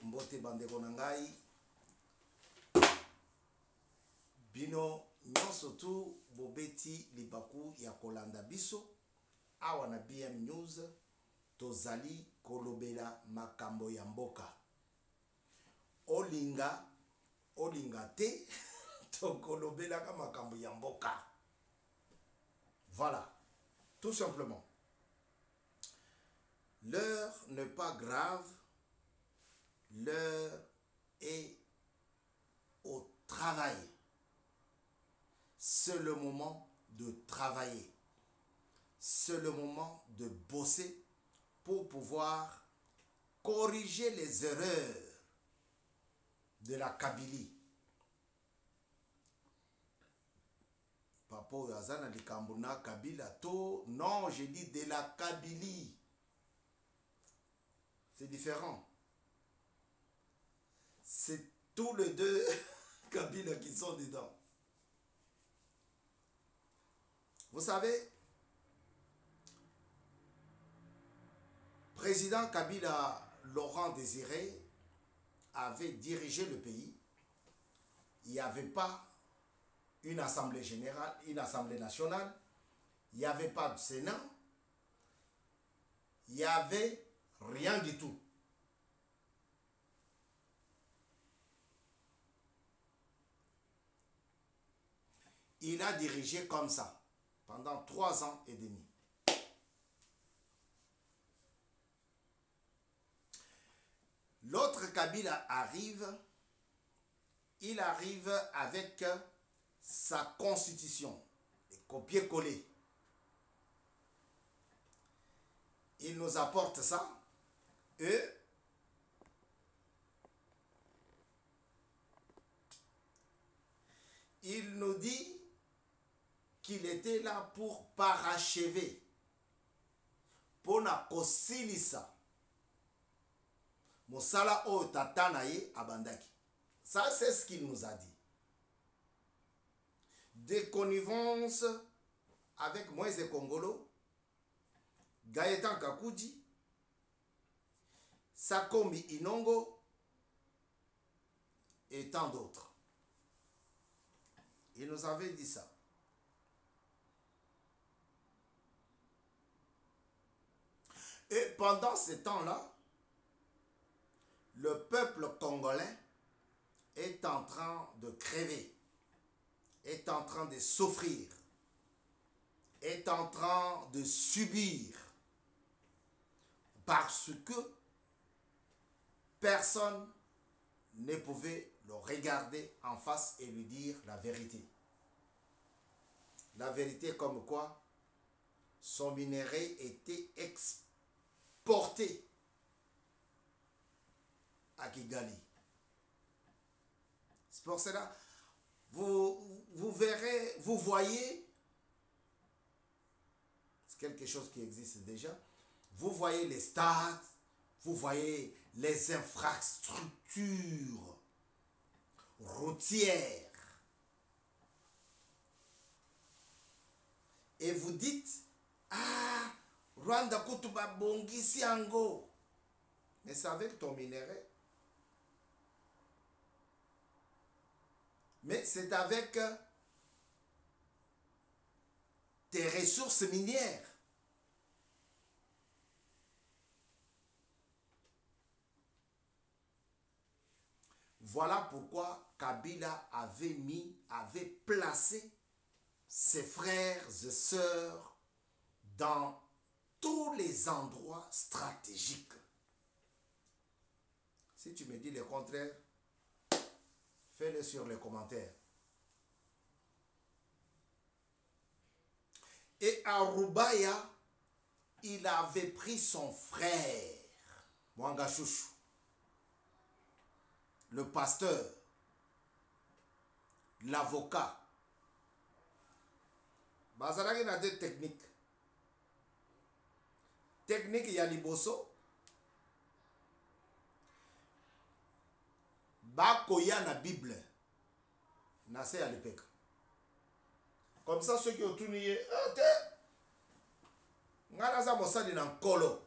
mbote bandeko na ngai. Bino nyonso tu bobeti libaku ya kolanda biso awa na BM News tozali kolobela makambo ya mboka. Olinga te to kolobela ka makambo ya mboka. Voilà, tout simplement. L'heure n'est pas grave, l'heure est au travail. C'est le moment de travailler. C'est le moment de bosser pour pouvoir corriger les erreurs de la Kabylie. Papo Yazana di Kambuna Kabila to. Non, je dis de la Kabylie. C'est différent. C'est tous les deux Kabila qui sont dedans. Vous savez, président Kabila Laurent Désiré avait dirigé le pays. Il n'y avait pas une assemblée générale, une assemblée nationale. Il n'y avait pas de Sénat. Il n'y avait rien du tout. Il a dirigé comme ça pendant 3 ans et demi. L'autre Kabila arrive, il arrive avec sa constitution, copier-coller. Il nous apporte ça et il nous dit qu'il était là pour parachever, pour na kosilisa Mosala o tatanaye abandaki. Ça, c'est ce qu'il nous a dit. Des connivences avec Moïse Kongolo, Gaëtan Kakoudji, Sakombi Inongo et tant d'autres. Il nous avait dit ça. Et pendant ce temps-là, le peuple congolais est en train de crever, est en train de souffrir, est en train de subir, parce que personne ne pouvait le regarder en face et lui dire la vérité. La vérité comme quoi son minerai était exporté à Kigali. C'est pour cela, vous verrez, vous voyez, c'est quelque chose qui existe déjà, vous voyez les stades, vous voyez les infrastructures routières. Et vous dites, ah, Rwanda Kutuba Bongi Siango. Mais c'est avec ton minerai. Mais c'est avec tes ressources minières. Voilà pourquoi Kabila avait placé ses frères et sœurs dans tous les endroits stratégiques. Si tu me dis le contraire, fais-le sur les commentaires. Et à Rubaya, il avait pris son frère, Mwanga Chouchou, le pasteur, l'avocat. Bazalaki na deux techniques. Technique Yaliboso. Bakoya na Bible. Nase Yalipeka. Comme ça, ceux qui ont tout nié, ngana za mosali na nkolo.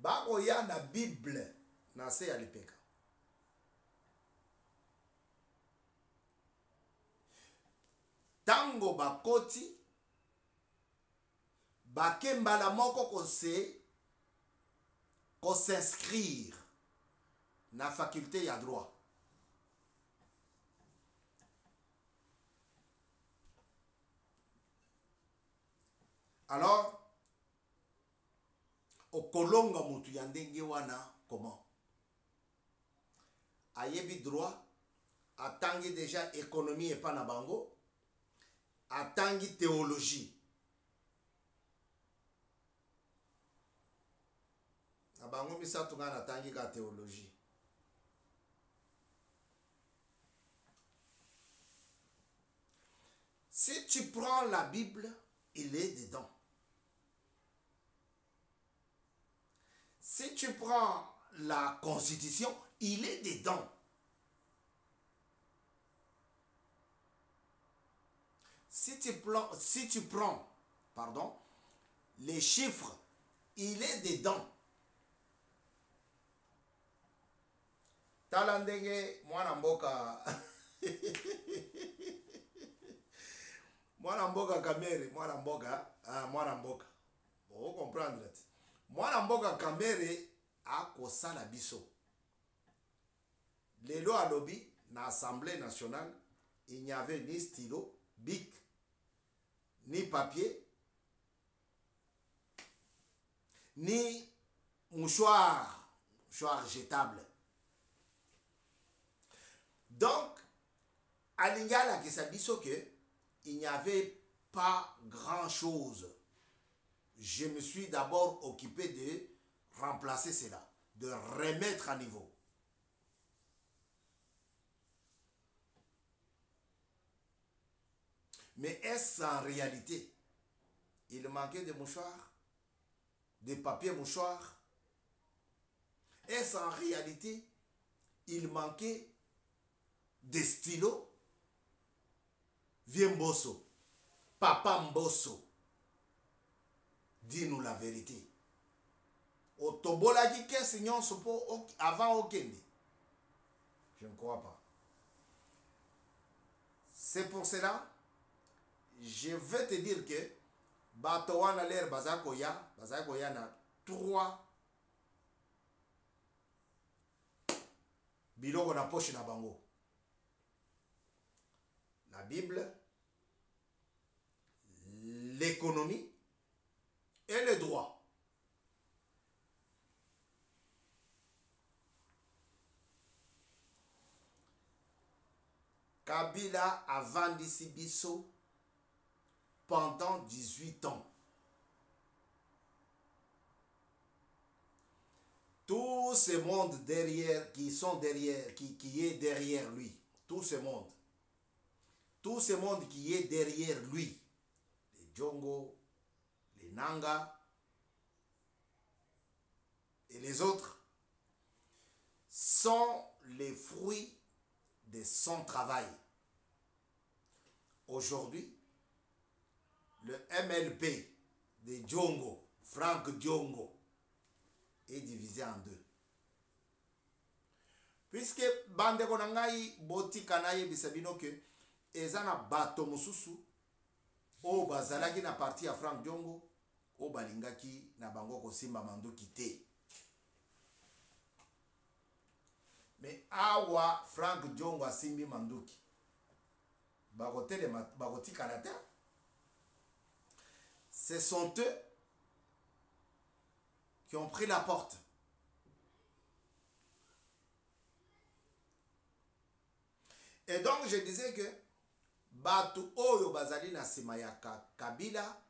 bakoya na Bible na se ya lipeka. Tango bakoti bakembala moko ko s'inscrire na faculté ya droit. Alors okolonga mutu ya ndenge wana comment? Ayebi droit, atangi déjà économie et pas na bango, atangi théologie. Na bango misato nga atangi ka théologie. Si tu prends la Bible, il est dedans. Si tu prends la Constitution, il est dedans. Si tu prends, pardon, les chiffres, il est dedans. Talandenge mwana mboka mwana mboka Kamere, mwana mboka. Vous comprendre. Mwana mboka Kamere a kosala biso. Lelo alobi na Assemblée nationale, il n'y avait ni stylo, bic, ni papier, ni mouchoir jetable. Donc, à l'ingala qui s'abisso que il n'y avait pas grand-chose. Je me suis d'abord occupé de remplacer cela, de remettre à niveau. Mais est-ce en réalité, il manquait de mouchoirs, de papier mouchoir? Est-ce en réalité, il manquait des stylos? Viens Mbosso, Papa Mbosso, dis-nous la vérité. Otobola dit que sinon avant Okende. Je ne crois pas. C'est pour cela, je veux te dire que Batowana l'air Bazakoya na 3 biloko na poche na bango. La Bible, l'économie et le droit. Kabila a vendu Sibiso pendant 18 ans. Tout ce monde derrière, qui est derrière lui, tout ce monde qui est derrière lui, les Djongo, les Nanga et les autres, sont les fruits de son travail. Aujourd'hui, le MLP de Djongo, Frank Djongo, est divisé en deux. Puisque bande konangai boti kanaye bisabino que ezana bato mususu o bazalaki na parti ya Frank Djongo o balingaki na bango kosimba manduki te. Mais awa Frank Djongo asimbi manduki bakoti kanata. Ce sont eux qui ont pris la porte. Et donc je disais que Batu Oyo Bazali na sima ya Kabila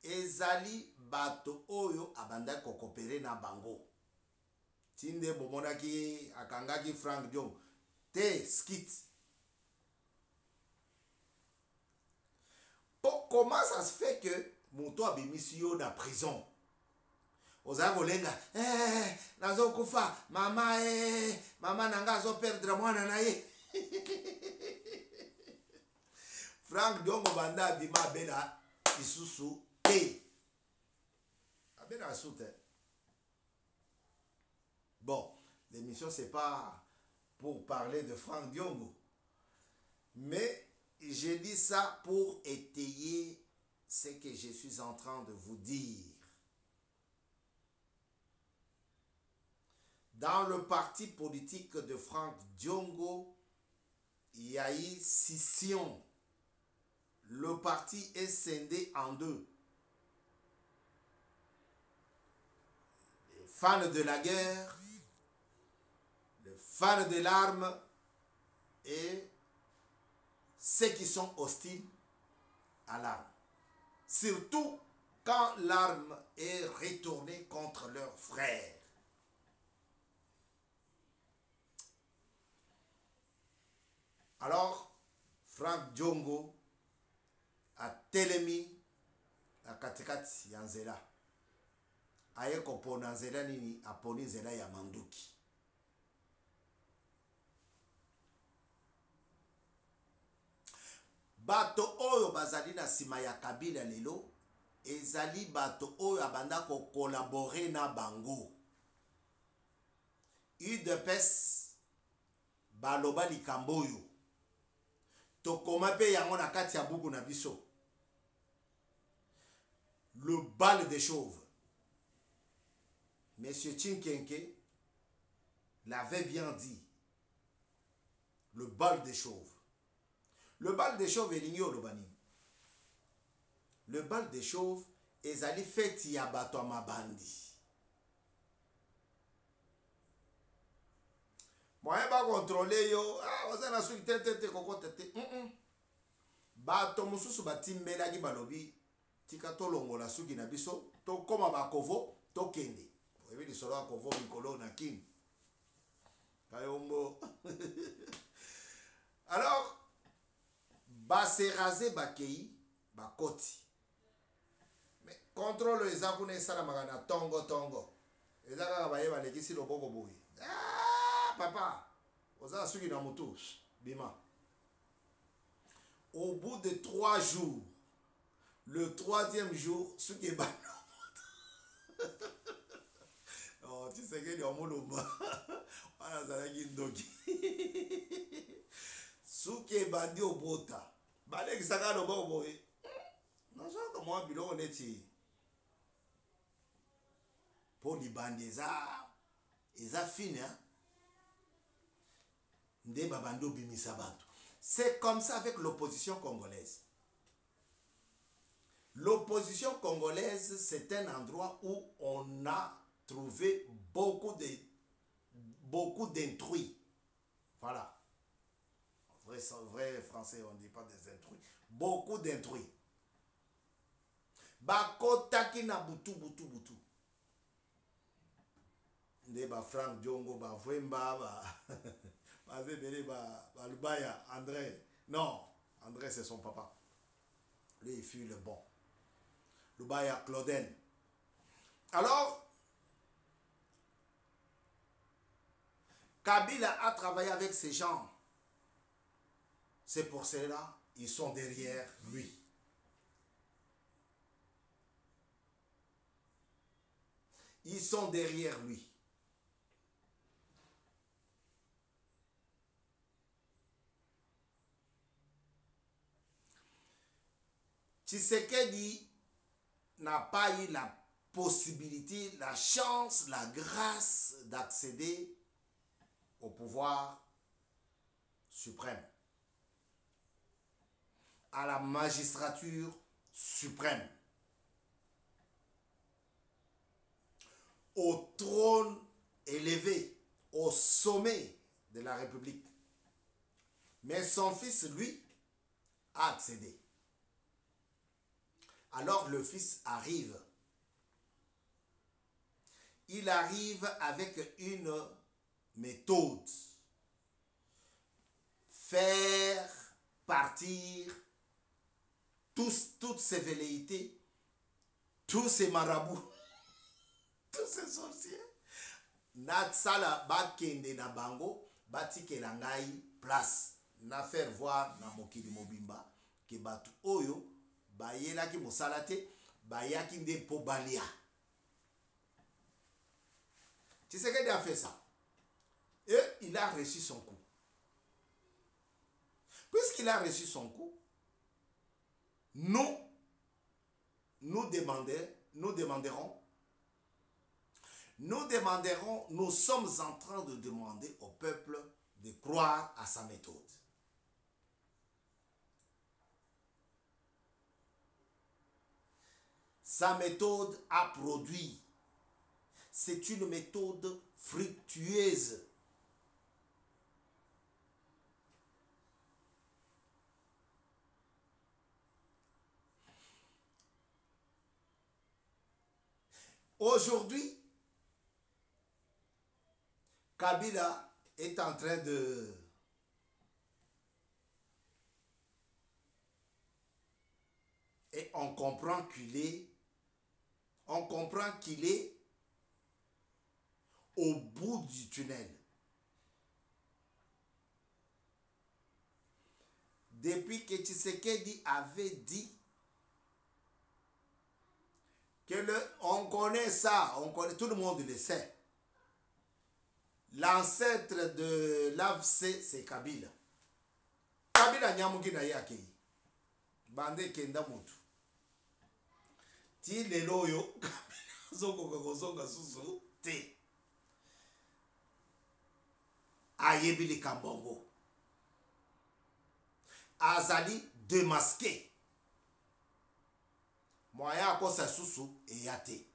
ezali Batu Oyo abanda kokopere na bango. Tinde bomonaki akangaki Frank Djongo te skit. Comment ça se fait que Mouto abimisi yo na prison? Oza kolenga nazo kufa mama mama nanga azo perdre mwana na ye. Frank Djongo banda bima bena isusu te abena asute. Bon, l'émission, c'est pas pour parler de Franck Diongo. Mais j'ai dit ça pour étayer ce que je suis en train de vous dire. Dans le parti politique de Franck Diongo, il y a eu scission. Le parti est scindé en deux. Les fans de la guerre, les fans de l'arme et ceux qui sont hostiles à l'arme. Surtout quand l'arme est retournée contre leurs frères. Alors, Franck Diongo a telemi na katikati ya nzela. Aye kopona nzela nini? Aponi nzela ya manduki. Bato oyo bazali na sima ya Kabila lelo, ezali bato oyo abanda ko collaborer na bango. UDPS baloba likambo oyo. Tokoma pe yango na kati ya buku na biso. Le bal des chauves. Monsieur Chinkenke l'avait bien dit. Le bal des chauves. Le bal des chauves est l'igno lobani. Le bal des chauves est allé fait ya bato mabandi. Moi ba contrôler yo, ozana suki tete koko tete. Bato mususu batimbela ki balobi tika tolongola suki na biso, to koma ba kovo, to kende. Oyebi di solo kovo mikolo na kin. Kayombo. Alors ba se raser ba kei, ba koti. Mais contrôle eza kuna esala magana tongo tongo. Eza kaka ba yeba lekisi loboko boyi. Papa, oza suki na moto, bima. Au bout de 3 jours, le 3e jour, suki ba. Oh, tu sais que ni omoloma. Wana zalaki ndoki. Suki bandi obota. Baleki saka loboko boye. Non ça comme moi biloko neti. Pour libandi eza fine hein. C'est comme ça avec l'opposition congolaise. L'opposition congolaise, c'est un endroit où on a trouvé beaucoup d'intrus. Voilà. En vrai français, on ne dit pas des intrus. Beaucoup d'intrus. Bakotaki na butu. Ndeba Franck Diongo, ba Vwemba, Lubaya, André. Non, André c'est son papa. Lui il fut le bon. Lubaya, Claudel. Alors, Kabila a travaillé avec ces gens. C'est pour cela ils sont derrière lui. Ils sont derrière lui. Tshisekedi n'a pas eu la possibilité, la chance, la grâce d'accéder au pouvoir suprême, à la magistrature suprême, au trône élevé, au sommet de la République. Mais son fils, lui, a accédé. Alors le fils arrive. Il arrive avec une méthode. Faire partir toutes ces velléités, tous ces marabouts, tous ces sorciers. Natsala bakende na bango, batike la ngai place. Na faire voir na mokili mobimba ke batu oyo bayelaki mosala te, bayaki nde po balia. Tshisekedi a fait ça. Et il a reçu son coup. Puisqu'il a reçu son coup, nous demanderons, nous sommes en train de demander au peuple de croire à sa méthode. Sa méthode a produit. C'est une méthode fructueuse. Aujourd'hui, Kabila est en train de et on comprend qu'il est au bout du tunnel. Depuis que Tshisekedi avait dit que on connaît ça, tout le monde le sait. L'ancêtre de l'AFC, c'est Kabila. Kabila nyamuki na yake. Bande kenda mutu. Ti lelo yo Kabila zoko kozonga susu te. Ayebili Kambongo. Azali démasqué. Moya akosa susu eyate.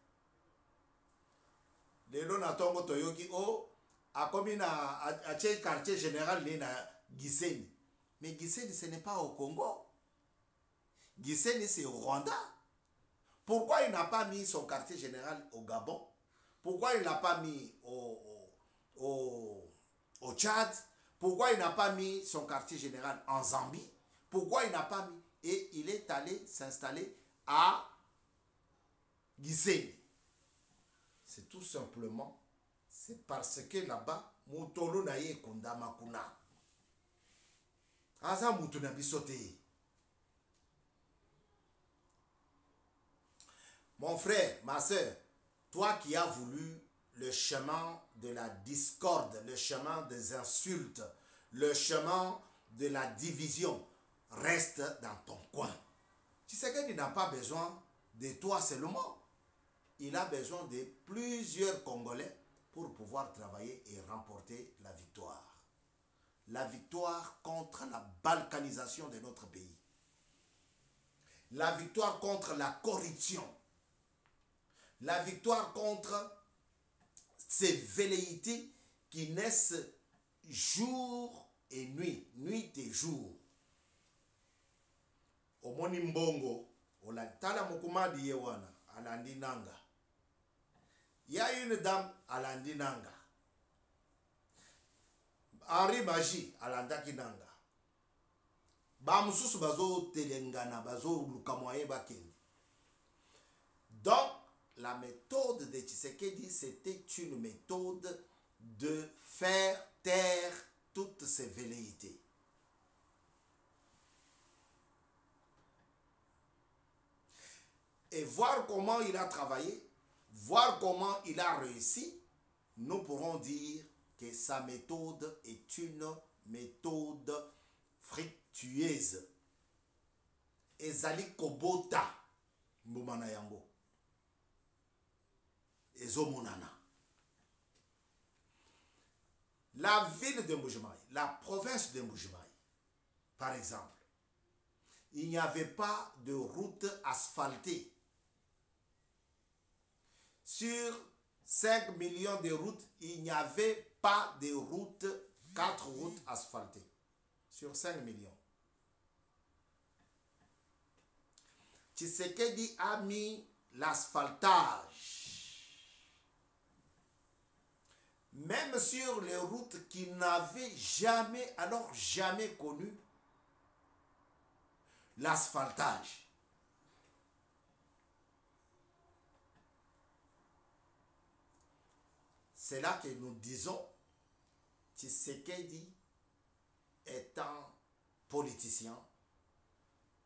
Lelo na tongo toyoki o akomi na ache quartier général ni na Gisenyi. Mais Gisenyi ce n'est pas au Congo. Gisenyi c'est au Rwanda. Pourquoi il n'a pas mis son quartier général au Gabon? Pourquoi il n'a pas mis au Tchad? Pourquoi il n'a pas mis son quartier général en Zambie? Pourquoi il n'a pas mis? Et il est allé s'installer à Gisenyi. C'est tout simplement, c'est parce que là-bas, Mutolo na ye kundama kuna. Aza mutu na bisote. Mon frère, ma soeur, toi qui as voulu le chemin de la discorde, le chemin des insultes, le chemin de la division, reste dans ton coin. Tshisekedi n'a pas besoin de toi seulement. Il a besoin de plusieurs Congolais pour pouvoir travailler et remporter la victoire. La victoire contre la balkanisation de notre pays. La victoire contre la corruption. La victoire contre ces velléités qui naissent jour et nuit, nuit et jour. Omoni mbongo, olatala mukumadi yewana, alandi nanga. Il y a une dame alandi nanga. Henri Maji alandaki nanga. Bamususu bazo telengana, bazo lukamoye bakendi. Donc, la méthode de Tshisekedi, c'était une méthode de faire taire toutes ces velléités. Et voir comment il a travaillé, voir comment il a réussi, nous pourrons dire que sa méthode est une méthode fructueuse. Ezali kobota mbumana yango. Ezomonana. La ville de Mbujimayi, la province de Mbujimayi, par exemple, il n'y avait pas de route asphaltée. Sur 5 millions de routes, il n'y avait pas de routes, 4 routes asphaltées. Sur 5 millions. Tshisekedi a mis l'asphaltage. Même sur les routes qui n'avaient jamais, alors jamais connu l'asphaltage. C'est là que nous disons, Tshisekedi étant politicien,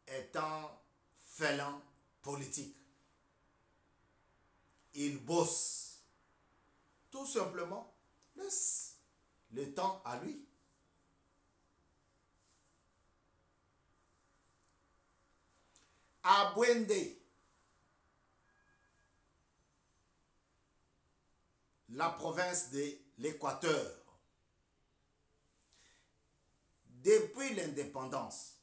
étant félin politique, il bosse Tout simplement, laisse le temps à lui. À Bwende, la province de l'Équateur, depuis l'indépendance,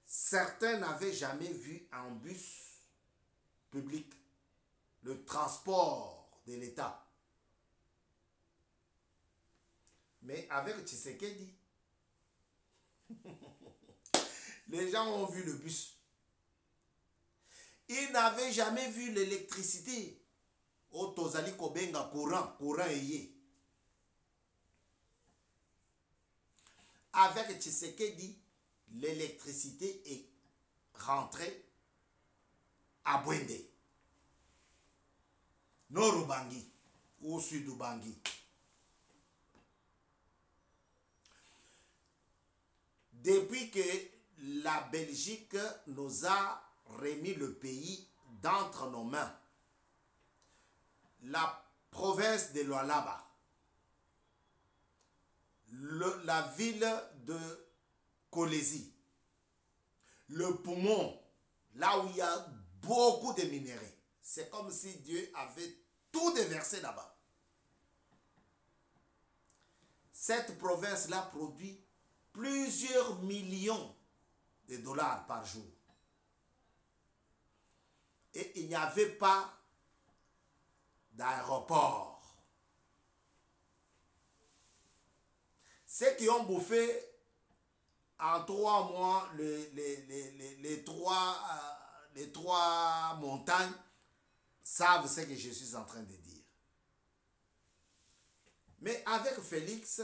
certains n'avaient jamais vu un bus public, le transport de l'État. Mais avec Tshisekedi, les gens ont vu le bus. Ils n'avaient jamais vu l'électricité. Au Tozali Kobenga, courant ayé. Avec Tshisekedi, l'électricité est rentrée à Bwende, Nord-Ubangi ou Sud-Ubangi. Depuis que la Belgique nous a remis le pays d'entre nos mains, la province de Lualaba, la ville de Kolezi, le poumon, là où il y a beaucoup de minéraux, c'est comme si Dieu avait tout déversé là-bas. Cette province-là produit plusieurs millions de dollars par jour. Et il n'y avait pas d'aéroport. Ceux qui ont bouffé en 3 mois les trois montagnes savent ce que je suis en train de dire. Mais avec Félix,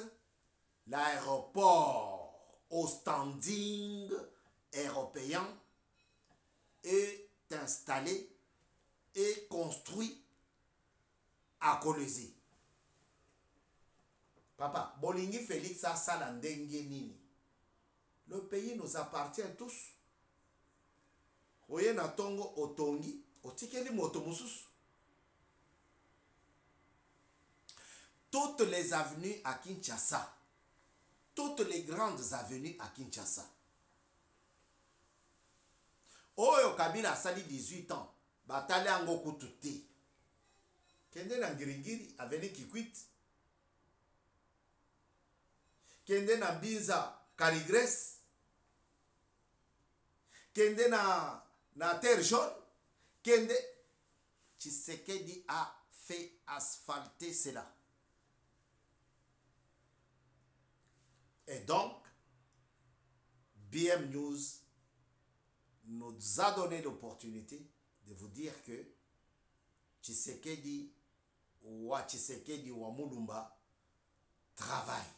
l'aéroport au standing européen est installé et construit à Kolezi. Papa, Bolingi Félix a salandenge nini. Le pays nous appartient tous. Oye na tongo otongi, otikeli moto mususu. Toutes les avenues à Kinshasa, toutes les grandes avenues à Kinshasa. Oyo Kabila sali 18 ans, batale ango kututi. Kende na Ngiringiri, avenue Kikwit. Kende na Binza, Carigres. Kende na Terre Jaune. Kende. Tshisekedi a fait asphalter cela. Et donc, BM News nous a donné l'opportunité de vous dire que Tshisekedi wa Mulumba travaille.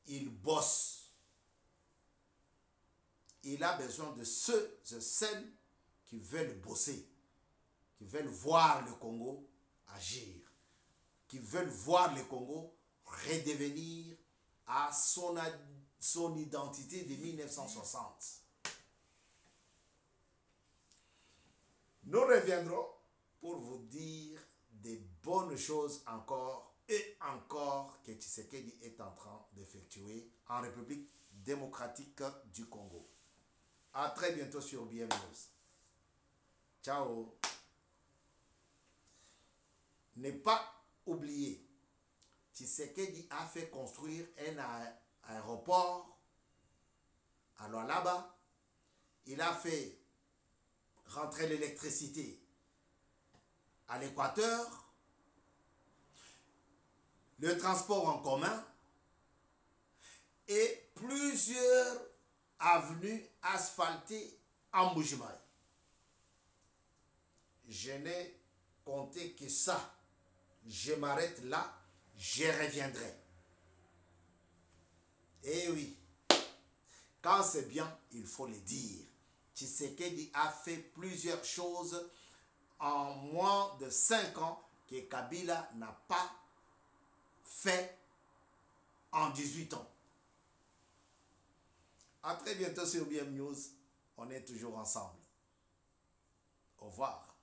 Il bosse. Il a besoin de ceux et celles qui veulent bosser, qui veulent voir le Congo agir, qui veulent voir le Congo redevenir à son identité de 1960. Nous reviendrons pour vous dire des bonnes choses encore et encore que Tshisekedi est en train d'effectuer en République démocratique du Congo. À très bientôt sur BM News. Ciao. Ne pas oublier, Tshisekedi a fait construire un aéroport à Lualaba. Il a fait rentrer l'électricité à l'Équateur, le transport en commun et plusieurs avenues asphaltées en Mbujimaï. Je n'ai compté que ça. Je m'arrête là, je reviendrai. Eh oui, quand c'est bien, il faut le dire. Tshisekedi a fait plusieurs choses en moins de 5 ans que Kabila n'a pas fait en 18 ans. A très bientôt sur BM News. On est toujours ensemble. Au revoir.